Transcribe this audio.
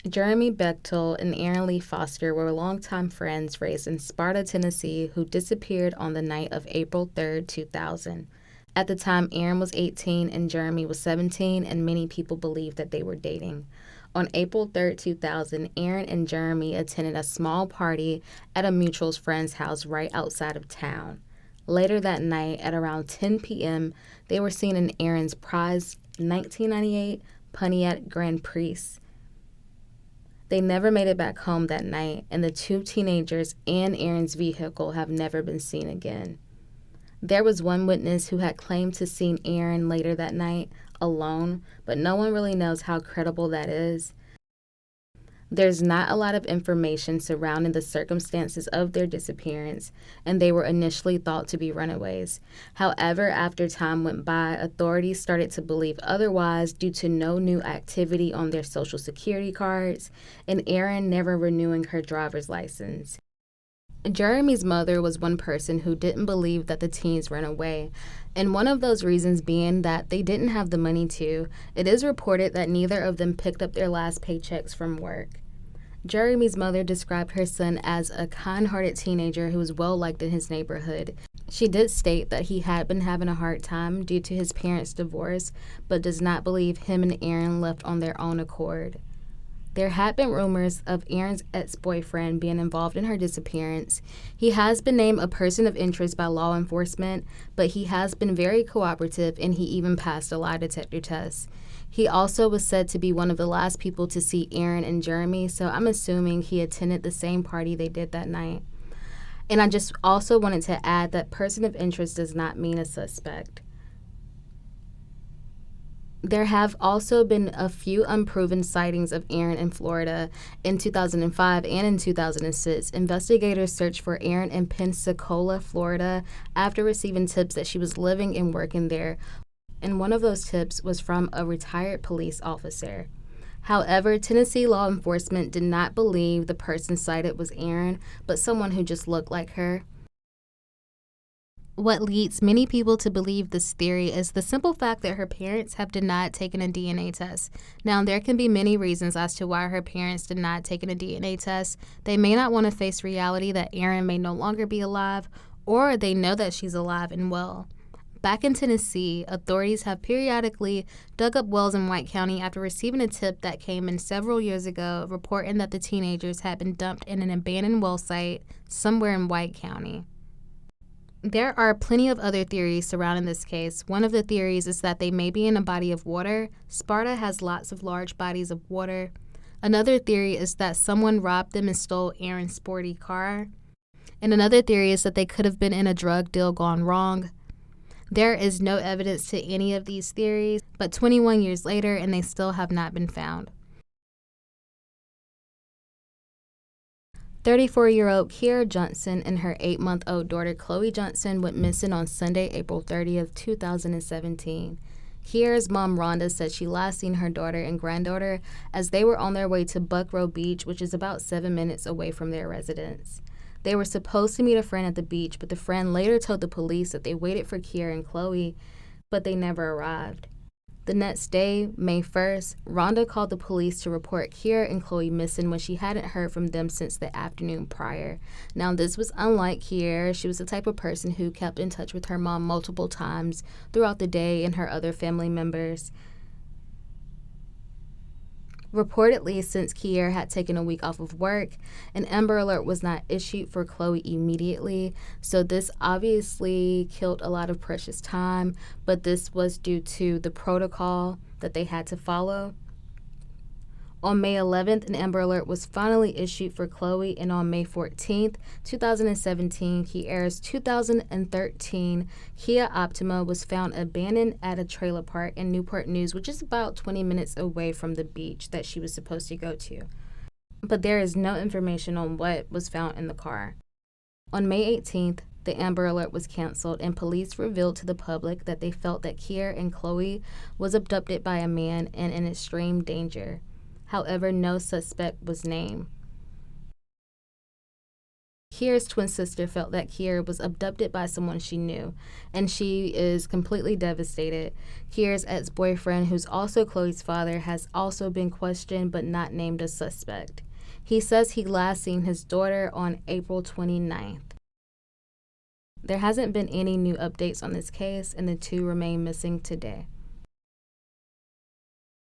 Jeremy Betchel and Erin Leigh Foster were longtime friends raised in Sparta, Tennessee, who disappeared on the night of April 3rd, 2000. At the time, Erin was 18 and Jeremy was 17, and many people believed that they were dating. On April 3rd, 2000, Erin and Jeremy attended a small party at a mutual friend's house right outside of town. Later that night, at around 10 p.m., they were seen in Erin's prized 1998 Pontiac Grand Prix. They never made it back home that night, and the two teenagers and Erin's vehicle have never been seen again. There was one witness who had claimed to seen Erin later that night, alone, but no one really knows how credible that is. There's not a lot of information surrounding the circumstances of their disappearance, and they were initially thought to be runaways. However, after time went by, authorities started to believe otherwise due to no new activity on their social security cards and Erin never renewing her driver's license. Jeremy's mother was one person who didn't believe that the teens ran away, and one of those reasons being that they didn't have the money to. It is reported that neither of them picked up their last paychecks from work. Jeremy's mother described her son as a kind-hearted teenager who was well-liked in his neighborhood. She did state that he had been having a hard time due to his parents' divorce, but does not believe him and Erin left on their own accord. There had been rumors of Erin's ex-boyfriend being involved in her disappearance. He has been named a person of interest by law enforcement, but he has been very cooperative and he even passed a lie detector test. He also was said to be one of the last people to see Erin and Jeremy, so I'm assuming he attended the same party they did that night. And I just also wanted to add that person of interest does not mean a suspect. There have also been a few unproven sightings of Erin in Florida. In 2005 and in 2006, investigators searched for Erin in Pensacola, Florida, after receiving tips that she was living and working there, and one of those tips was from a retired police officer. However, Tennessee law enforcement did not believe the person cited was Erin, but someone who just looked like her. What leads many people to believe this theory is the simple fact that her parents have denied taking a DNA test. Now, there can be many reasons as to why her parents did not take a DNA test. They may not want to face reality that Erin may no longer be alive, or they know that she's alive and well. Back in Tennessee, authorities have periodically dug up wells in White County after receiving a tip that came in several years ago reporting that the teenagers had been dumped in an abandoned well site somewhere in White County. There are plenty of other theories surrounding this case. One of the theories is that they may be in a body of water. Sparta has lots of large bodies of water. Another theory is that someone robbed them and stole Erin's sporty car. And another theory is that they could have been in a drug deal gone wrong. There is no evidence to any of these theories, but 21 years later, and they still have not been found. 34-year-old Keir Johnson and her 8-month-old daughter Chloe Johnson went missing on Sunday, April 30th, 2017. Keir's mom, Rhonda, said she last seen her daughter and granddaughter as they were on their way to Buckrow Beach, which is about 7 minutes away from their residence. They were supposed to meet a friend at the beach, but the friend later told the police that they waited for Keir and Chloe, but they never arrived. The next day, May 1st, Rhonda called the police to report Keir and Chloe missing when she hadn't heard from them since the afternoon prior. Now, this was unlike Keir. She was the type of person who kept in touch with her mom multiple times throughout the day and her other family members. Reportedly, since Keir had taken a week off of work, an Amber Alert was not issued for Chloe immediately, so this obviously killed a lot of precious time, but this was due to the protocol that they had to follow. On May 11th, an Amber Alert was finally issued for Chloe, and on May 14th, 2017, Keir's 2013 Kia Optima was found abandoned at a trailer park in Newport News, which is about 20 minutes away from the beach that she was supposed to go to. But there is no information on what was found in the car. On May 18th, the Amber Alert was canceled, and police revealed to the public that they felt that Keir and Chloe was abducted by a man and in extreme danger. However, no suspect was named. Keir's twin sister felt that Keir was abducted by someone she knew, and she is completely devastated. Keir's ex-boyfriend, who's also Chloe's father, has also been questioned but not named a suspect. He says he last seen his daughter on April 29th. There hasn't been any new updates on this case, and the two remain missing today.